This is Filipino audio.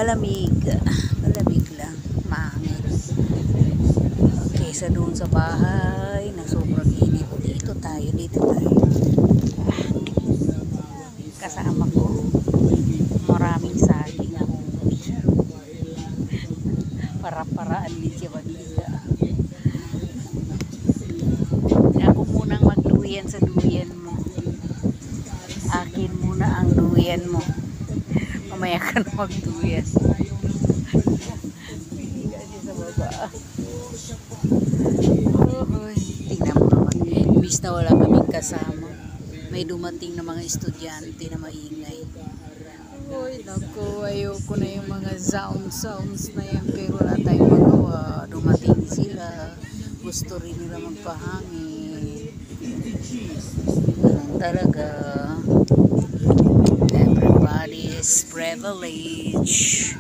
malamig. Malamig lang. Mahangin. Kaysa doon sa bahay na sobrang init. Dito tayo. Kasama ko. Maraming saging. Para-paraan din siya magkita. Ako munang magduyan sa duyan mo. Akin muna ang duyan mo. Mamaya ka na magduyan. Hindi ka siya sa baba. Tingnan mo naman. Imbis na wala kaming kasama. May dumating na mga estudyante na maingay. Uy, naku, ayoko na yung mga sounds na yan. Pero wala tayong magawa. Dumating sila. Gusto rin nila magpahangin. Ganun talaga. Everybody's privilege.